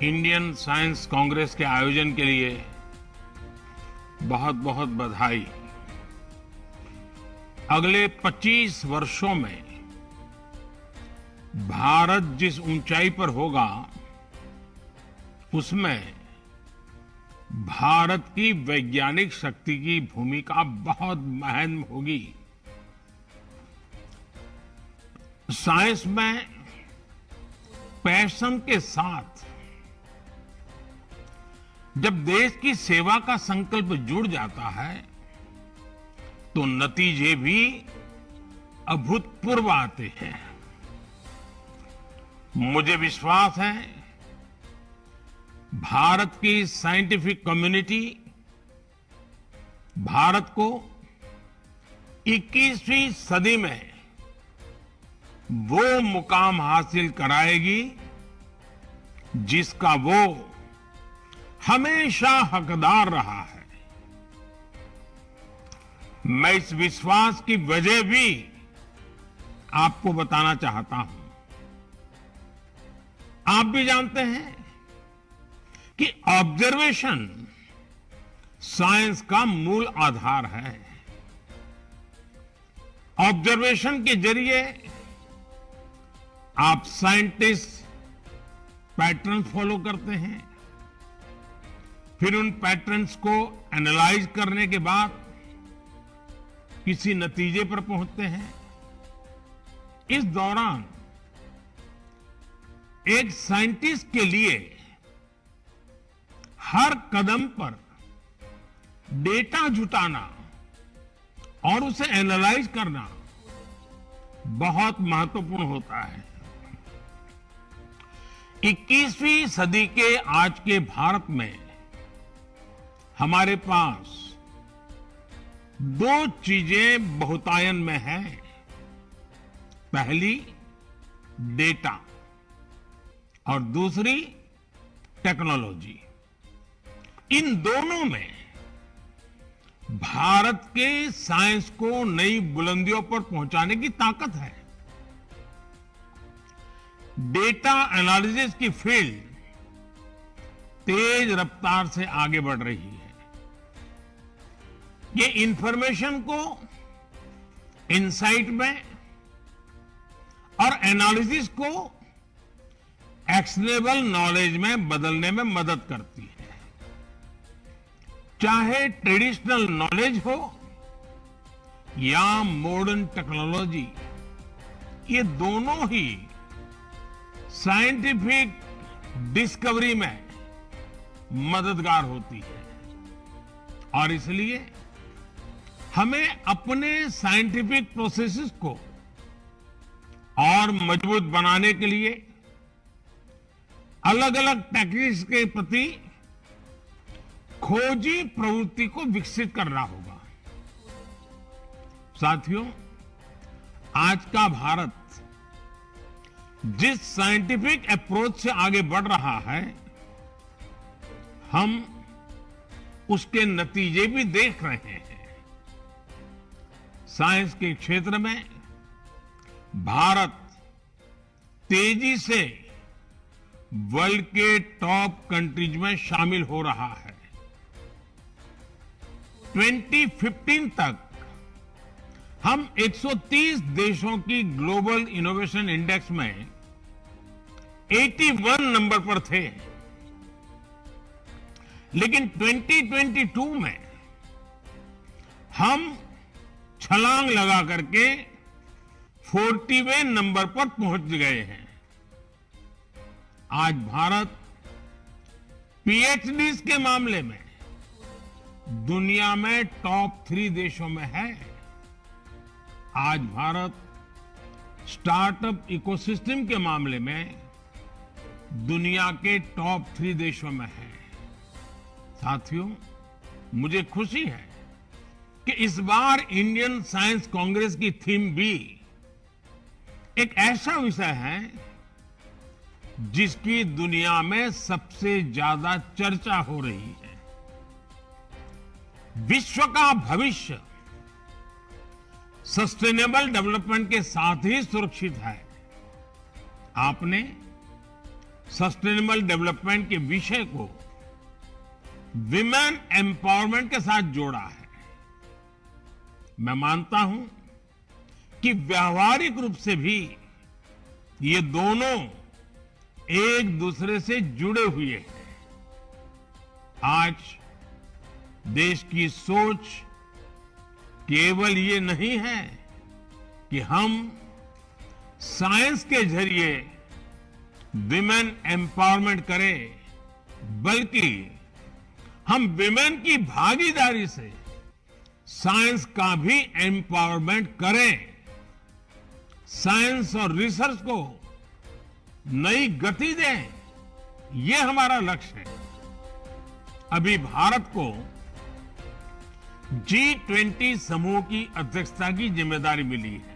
Indian science Congress के आयोजन के लिए बहुत बहुत बधाई। अगले 25 वर्षों में भारत जिस ऊंचाई पर होगा, उसमें भारत की वैज्ञानिक शक्ति की भूमिका बहुत अहम होगी। साइंस में पैशन के साथ जब देश की सेवा का संकल्प जुड़ जाता है, तो नतीजे भी अभूतपूर्व आते हैं। मुझे विश्वास है, भारत की साइंटिफिक कम्युनिटी भारत को 21वीं सदी में वो मुकाम हासिल कराएगी जिसका वो हमेशा हकदार रहा है। मैं इस विश्वास की वजह भी आपको बताना चाहता हूं। आप भी जानते हैं कि ऑब्जर्वेशन साइंस का मूल आधार है। ऑब्जर्वेशन के जरिए आप साइंटिस्ट पैटर्न फॉलो करते हैं, फिर उन पैटर्न्स को एनालाइज करने के बाद किसी नतीजे पर पहुंचते हैं। इस दौरान एक साइंटिस्ट के लिए हर कदम पर डेटा जुटाना और उसे एनालाइज करना बहुत महत्वपूर्ण होता है। 21वीं सदी के आज के भारत में हमारे पास दो चीजें बहुतायन में हैं। पहली डेटा और दूसरी टेक्नोलॉजी। इन दोनों में भारत के साइंस को नई बुलंदियों पर पहुंचाने की ताकत है। डेटा एनालिसिस की फील्ड तेज रफ्तार से आगे बढ़ रही है। ये इंफॉर्मेशन को इनसाइट में और एनालिसिस को एक्शनेबल नॉलेज में बदलने में मदद करती है। चाहे ट्रेडिशनल नॉलेज हो या मॉडर्न टेक्नोलॉजी, ये दोनों ही साइंटिफिक डिस्कवरी में मददगार होती है। और इसलिए हमें अपने साइंटिफिक प्रोसेसेस को और मजबूत बनाने के लिए अलग अलग टेक्निक्स के प्रति खोजी प्रवृत्ति को विकसित करना होगा। साथियों, आज का भारत जिस साइंटिफिक अप्रोच से आगे बढ़ रहा है, हम उसके नतीजे भी देख रहे हैं। साइंस के क्षेत्र में भारत तेजी से वर्ल्ड के टॉप कंट्रीज में शामिल हो रहा है। 2015 तक हम 130 देशों की ग्लोबल इनोवेशन इंडेक्स में 81 नंबर पर थे, लेकिन 2022 में हम छलांग लगा करके 40वें नंबर पर पहुंच गए हैं। आज भारत पीएचडीज के मामले में दुनिया में टॉप 3 देशों में है। आज भारत स्टार्टअप इकोसिस्टम के मामले में दुनिया के टॉप 3 देशों में है। साथियों, मुझे खुशी है कि इस बार इंडियन साइंस कांग्रेस की थीम भी एक ऐसा विषय है जिसकी दुनिया में सबसे ज्यादा चर्चा हो रही है। विश्व का भविष्य सस्टेनेबल डेवलपमेंट के साथ ही सुरक्षित है। आपने सस्टेनेबल डेवलपमेंट के विषय को विमेन एम्पावरमेंट के साथ जोड़ा है। मैं मानता हूं कि व्यावहारिक रूप से भी ये दोनों एक दूसरे से जुड़े हुए हैं। आज देश की सोच केवल ये नहीं है कि हम साइंस के जरिए विमेन एम्पावरमेंट करें, बल्कि हम विमेन की भागीदारी से साइंस का भी एम्पावरमेंट करें, साइंस और रिसर्च को नई गति दें, ये हमारा लक्ष्य है। अभी भारत को G20 समूह की अध्यक्षता की जिम्मेदारी मिली है।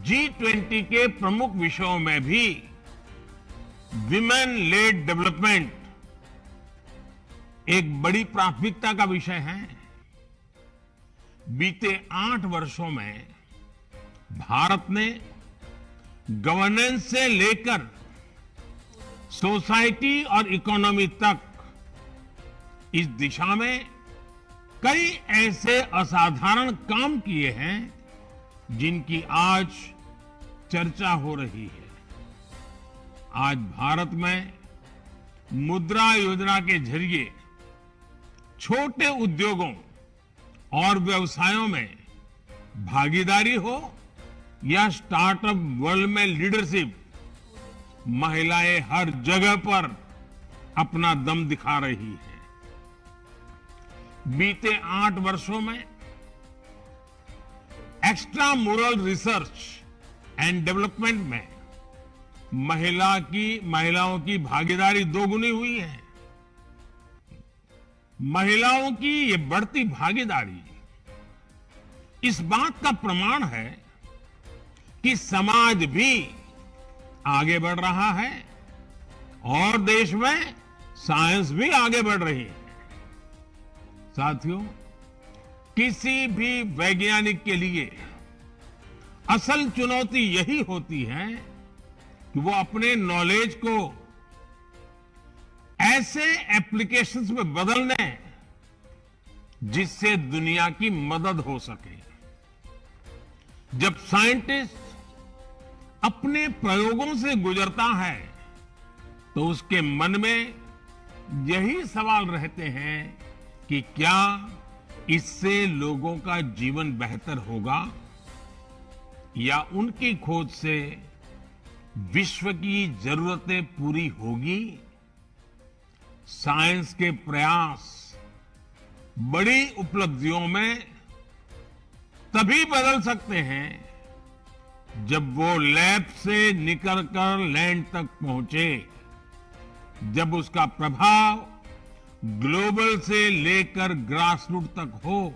G20 के प्रमुख विषयों में भी विमेन लेड डेवलपमेंट एक बड़ी प्राथमिकता का विषय है। बीते 8 वर्षों में भारत ने गवर्नेंस से लेकर सोसाइटी और इकोनॉमी तक इस दिशा में कई ऐसे असाधारण काम किए हैं जिनकी आज चर्चा हो रही है। आज भारत में मुद्रा योजना के जरिए छोटे उद्योगों और व्यवसायों में भागीदारी हो या स्टार्टअप वर्ल्ड में लीडरशिप, महिलाएं हर जगह पर अपना दम दिखा रही है। बीते 8 वर्षों में extra moral research and development में महिलाओं की भागीदारी दोगुनी हुई है। महिलाओं की ये बढ़ती भागीदारी इस बात का प्रमाण है कि समाज भी आगे बढ़ रहा है और देश में साइंस भी आगे बढ़ रही है। साथियों, किसी भी वैज्ञानिक के लिए असल चुनौती यही होती है कि वो अपने नॉलेज को ऐसे एप्लीकेशंस में बदल दें जिससे दुनिया की मदद हो सके। जब साइंटिस्ट अपने प्रयोगों से गुजरता है तो उसके मन में यही सवाल रहते हैं कि क्या इससे लोगों का जीवन बेहतर होगा या उनकी खोज से विश्व की जरूरतें पूरी होगी। साइंस के प्रयास बड़ी उपलब्धियों में तभी बदल सकते हैं जब वो लैब से निकलकर लैंड तक पहुंचे, जब उसका प्रभाव ग्लोबल से लेकर ग्रासरूट तक हो,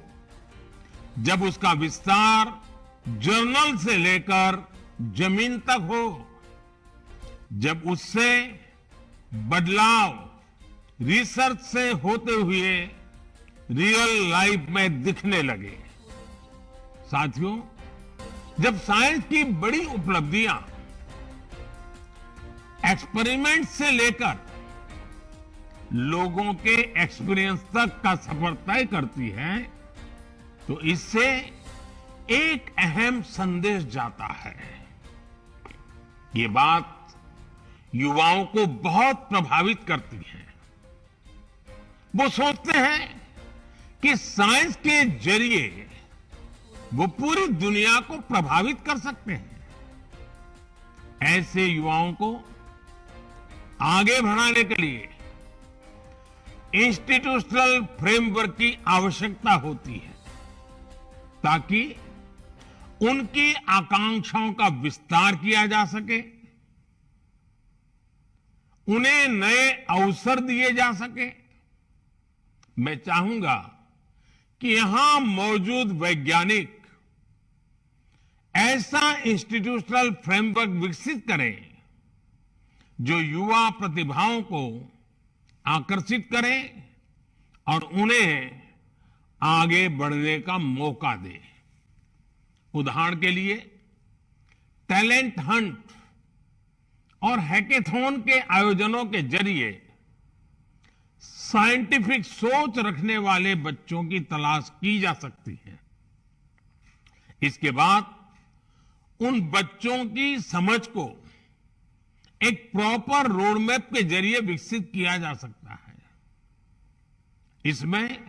जब उसका विस्तार जर्नल से लेकर जमीन तक हो, जब उससे बदलाव रिसर्च से होते हुए रियल लाइफ में दिखने लगे। साथियों, जब साइंस की बड़ी उपलब्धियां एक्सपेरिमेंट से लेकर लोगों के एक्सपीरियंस तक का सफर तय करती है तो इससे एक अहम संदेश जाता है। ये बात युवाओं को बहुत प्रभावित करती है। वो सोचते हैं कि साइंस के जरिए वो पूरी दुनिया को प्रभावित कर सकते हैं। ऐसे युवाओं को आगे बढ़ाने के लिए इंस्टीट्यूशनल फ्रेमवर्क की आवश्यकता होती है ताकि उनकी आकांक्षाओं का विस्तार किया जा सके, उन्हें नए अवसर दिए जा सके। मैं चाहूंगा कि यहां मौजूद वैज्ञानिक ऐसा इंस्टीट्यूशनल फ्रेमवर्क विकसित करें जो युवा प्रतिभाओं को आकर्षित करें और उन्हें आगे बढ़ने का मौका दे। उदाहरण के लिए टैलेंट हंट और हैकेथॉन के आयोजनों के जरिए साइंटिफिक सोच रखने वाले बच्चों की तलाश की जा सकती है। इसके बाद उन बच्चों की समझ को एक प्रॉपर रोड मैप के जरिए विकसित किया जा सकता है। इसमें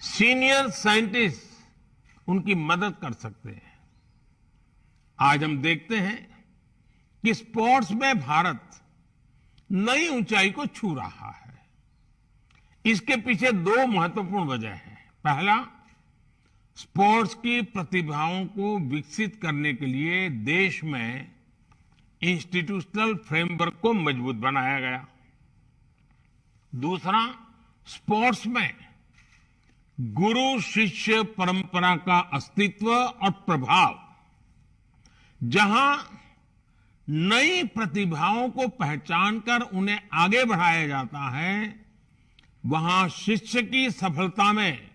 सीनियर साइंटिस्ट उनकी मदद कर सकते हैं। आज हम देखते हैं कि स्पोर्ट्स में भारत नई ऊंचाई को छू रहा है। इसके पीछे दो महत्वपूर्ण वजह हैं। पहला, स्पोर्ट्स की प्रतिभाओं को विकसित करने के लिए देश में इंस्टीट्यूशनल फ्रेमवर्क को मजबूत बनाया गया। दूसरा, स्पोर्ट्स में गुरु शिष्य परंपरा का अस्तित्व और प्रभाव, जहां नई प्रतिभाओं को पहचान कर उन्हें आगे बढ़ाया जाता है, वहां शिष्य की सफलता में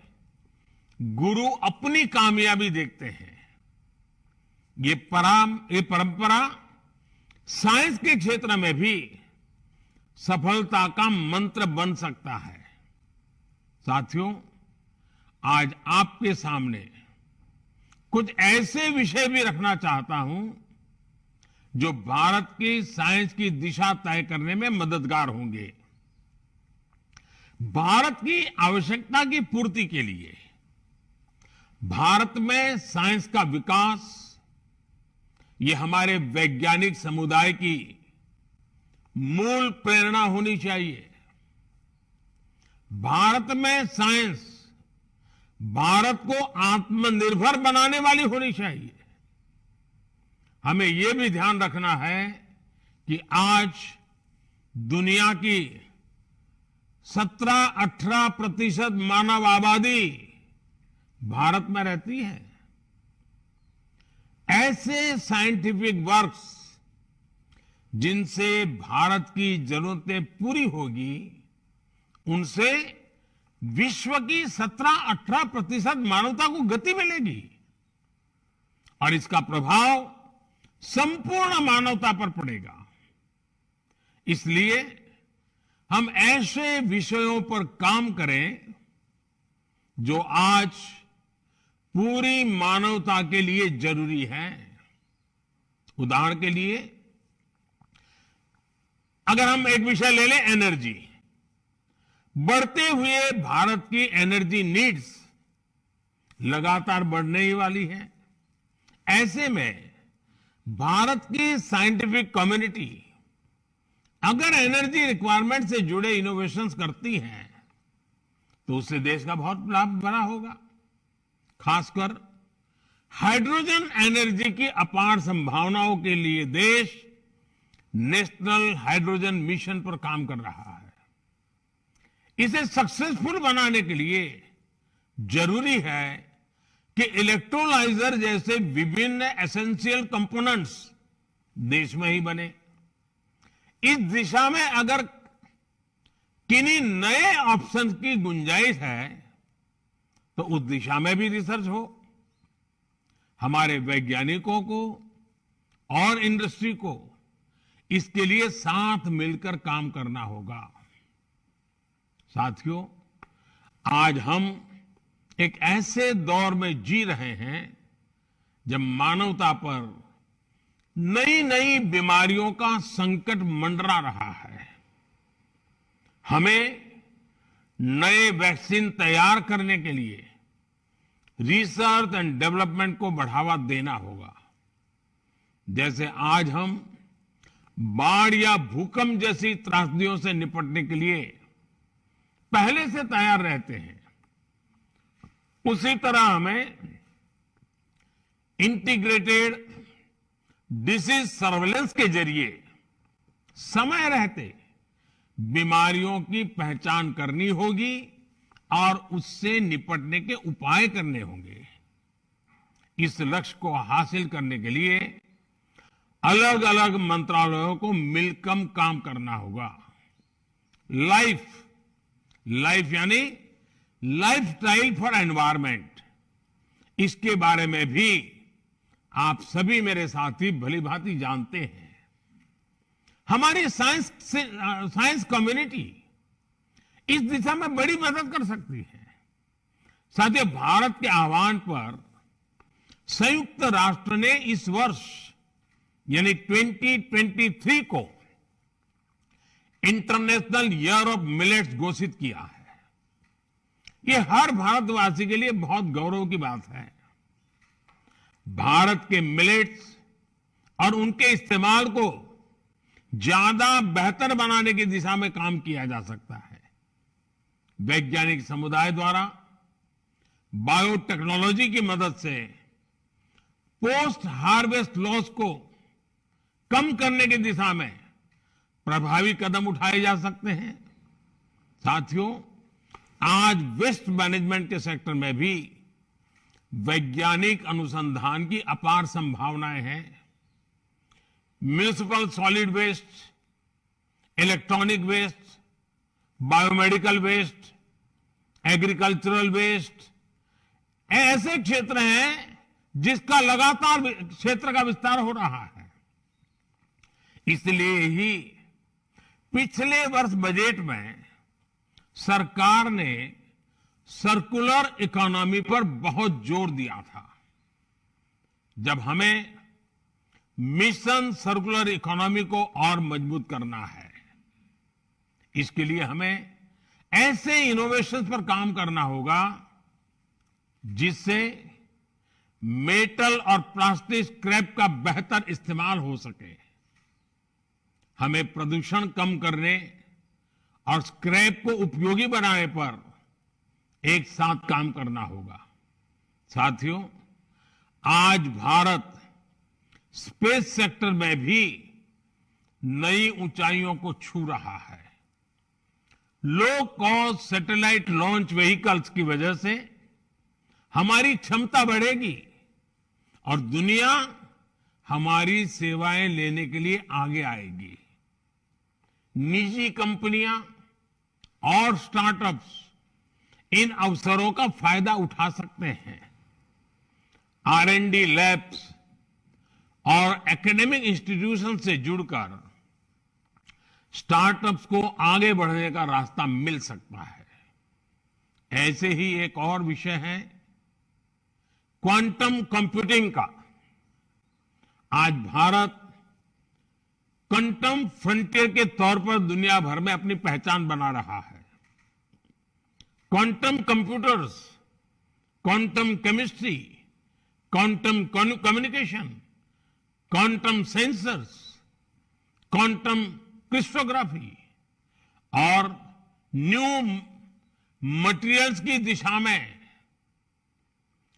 गुरु अपनी कामयाबी देखते हैं। ये परंपरा साइंस के क्षेत्र में भी सफलता का मंत्र बन सकता है। साथियों, आज आपके सामने कुछ ऐसे विषय भी रखना चाहता हूं जो भारत की साइंस की दिशा तय करने में मददगार होंगे। भारत की आवश्यकता की पूर्ति के लिए भारत में साइंस का विकास, ये हमारे वैज्ञानिक समुदाय की मूल प्रेरणा होनी चाहिए। भारत में साइंस भारत को आत्मनिर्भर बनाने वाली होनी चाहिए। हमें यह भी ध्यान रखना है कि आज दुनिया की 17-18% मानव आबादी भारत में रहती है। ऐसे साइंटिफिक वर्क्स जिनसे भारत की जरूरतें पूरी होगी, उनसे विश्व की 17-18% मानवता को गति मिलेगी और इसका प्रभाव संपूर्ण मानवता पर पड़ेगा। इसलिए हम ऐसे विषयों पर काम करें जो आज पूरी मानवता के लिए जरूरी है। उदाहरण के लिए अगर हम एक विषय ले लें, एनर्जी। बढ़ते हुए भारत की एनर्जी नीड्स लगातार बढ़ने ही वाली है। ऐसे में भारत की साइंटिफिक कम्युनिटी अगर एनर्जी रिक्वायरमेंट से जुड़े इनोवेशंस करती है तो उससे देश का बहुत लाभ बड़ा होगा। खासकर हाइड्रोजन एनर्जी की अपार संभावनाओं के लिए देश नेशनल हाइड्रोजन मिशन पर काम कर रहा है। इसे सक्सेसफुल बनाने के लिए जरूरी है कि इलेक्ट्रोलाइजर जैसे विभिन्न एसेंशियल कंपोनेंट्स देश में ही बने। इस दिशा में अगर किन्हीं नए ऑप्शन की गुंजाइश है तो उस दिशा में भी रिसर्च हो। हमारे वैज्ञानिकों को और इंडस्ट्री को इसके लिए साथ मिलकर काम करना होगा। साथियों, आज हम एक ऐसे दौर में जी रहे हैं जब मानवता पर नई नई बीमारियों का संकट मंडरा रहा है। हमें नए वैक्सीन तैयार करने के लिए रिसर्च एंड डेवलपमेंट को बढ़ावा देना होगा। जैसे आज हम बाढ़ या भूकंप जैसी त्रासदियों से निपटने के लिए पहले से तैयार रहते हैं, उसी तरह हमें इंटीग्रेटेड डिसीज सर्वेलेंस के जरिए समय रहते बीमारियों की पहचान करनी होगी और उससे निपटने के उपाय करने होंगे। इस लक्ष्य को हासिल करने के लिए अलग अलग मंत्रालयों को मिलकर काम करना होगा। लाइफ यानी लाइफस्टाइल फॉर एनवायरमेंट, इसके बारे में भी आप सभी मेरे साथी भली भांति जानते हैं। हमारी साइंस कम्युनिटी इस दिशा में बड़ी मदद कर सकती है। साथियों, भारत के आह्वान पर संयुक्त राष्ट्र ने इस वर्ष यानी 2023 को इंटरनेशनल ईयर ऑफ मिलेट्स घोषित किया है। ये हर भारतवासी के लिए बहुत गौरव की बात है। भारत के मिलेट्स और उनके इस्तेमाल को ज्यादा बेहतर बनाने की दिशा में काम किया जा सकता है। वैज्ञानिक समुदाय द्वारा बायोटेक्नोलॉजी की मदद से पोस्ट हार्वेस्ट लॉस को कम करने की दिशा में प्रभावी कदम उठाए जा सकते हैं। साथियों, आज वेस्ट मैनेजमेंट के सेक्टर में भी वैज्ञानिक अनुसंधान की अपार संभावनाएं हैं। Municipal solid waste, electronic waste, biomedical waste, agricultural waste ऐसे क्षेत्र हैं जिसका लगातार क्षेत्र का विस्तार हो रहा है। इसलिए ही पिछले वर्ष बजट में सरकार ने सर्कुलर इकोनॉमी पर बहुत जोर दिया था। जब हमें मिशन सर्कुलर इकोनॉमी को और मजबूत करना है, इसके लिए हमें ऐसे इनोवेशंस पर काम करना होगा जिससे मेटल और प्लास्टिक स्क्रैप का बेहतर इस्तेमाल हो सके। हमें प्रदूषण कम करने और स्क्रैप को उपयोगी बनाने पर एक साथ काम करना होगा। साथियों, आज भारत स्पेस सेक्टर में भी नई ऊंचाइयों को छू रहा है। Low cost satellite launch vehicles की वजह से हमारी क्षमता बढ़ेगी और दुनिया हमारी सेवाएं लेने के लिए आगे आएगी। निजी कंपनियां और स्टार्टअप्स इन अवसरों का फायदा उठा सकते हैं। R&D लैब्स और एकेडमिक इंस्टीट्यूशन से जुड़कर स्टार्टअप्स को आगे बढ़ने का रास्ता मिल सकता है। ऐसे ही एक और विषय है क्वांटम कंप्यूटिंग का। आज भारत क्वांटम फ्रंटियर के तौर पर दुनिया भर में अपनी पहचान बना रहा है। Quantum computers, quantum chemistry, quantum communication, quantum sensors, quantum cryptography और न्यू मटेरियल्स की दिशा में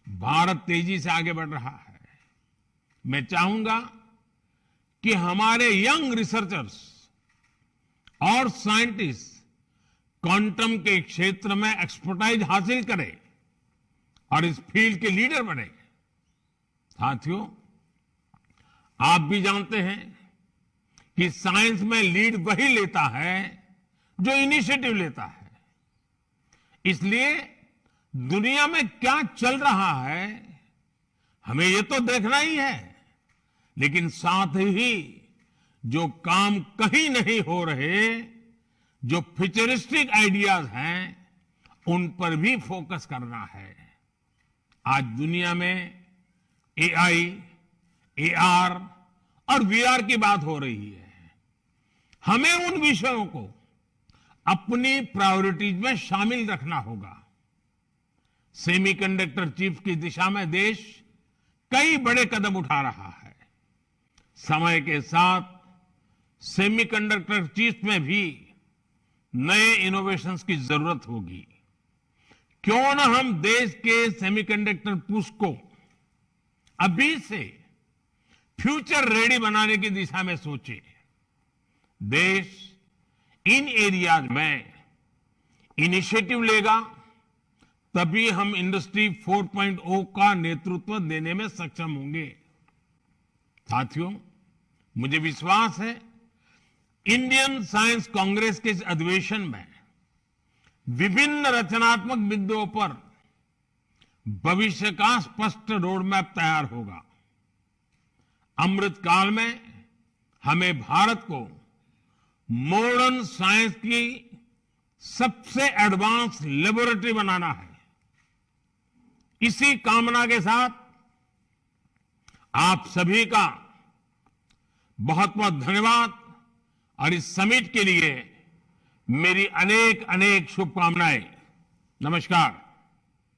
भारत तेजी से आगे बढ़ रहा है। मैं चाहूंगा कि हमारे यंग रिसर्चर्स और साइंटिस्ट क्वांटम के क्षेत्र में एक्सपर्टाइज हासिल करें और इस फील्ड के लीडर बने। साथियों, आप भी जानते हैं कि साइंस में लीड वही लेता है जो इनिशिएटिव लेता है। इसलिए दुनिया में क्या चल रहा है हमें ये तो देखना ही है, लेकिन साथ ही जो काम कहीं नहीं हो रहे, जो फ्यूचरिस्टिक आइडियाज हैं, उन पर भी फोकस करना है। आज दुनिया में AI, AR और VR की बात हो रही है। हमें उन विषयों को अपनी प्रायोरिटीज में शामिल रखना होगा। सेमीकंडक्टर चिप्स की दिशा में देश कई बड़े कदम उठा रहा है। समय के साथ सेमीकंडक्टर चिप्स में भी नए इनोवेशंस की जरूरत होगी। क्यों न हम देश के सेमीकंडक्टर पुश को अभी से फ्यूचर रेडी बनाने की दिशा में सोचे। देश इन एरियाज में इनिशिएटिव लेगा, तभी हम इंडस्ट्री 4.0 का नेतृत्व देने में सक्षम होंगे। साथियों, मुझे विश्वास है इंडियन साइंस कांग्रेस के इस अधिवेशन में विभिन्न रचनात्मक बिंदुओं पर भविष्य का स्पष्ट रोड मैप तैयार होगा। अमृत काल में हमें भारत को मॉडर्न साइंस की सबसे एडवांस लेबोरेटरी बनाना है। इसी कामना के साथ आप सभी का बहुत बहुत धन्यवाद और इस समिट के लिए मेरी अनेक अनेक शुभकामनाएं। नमस्कार।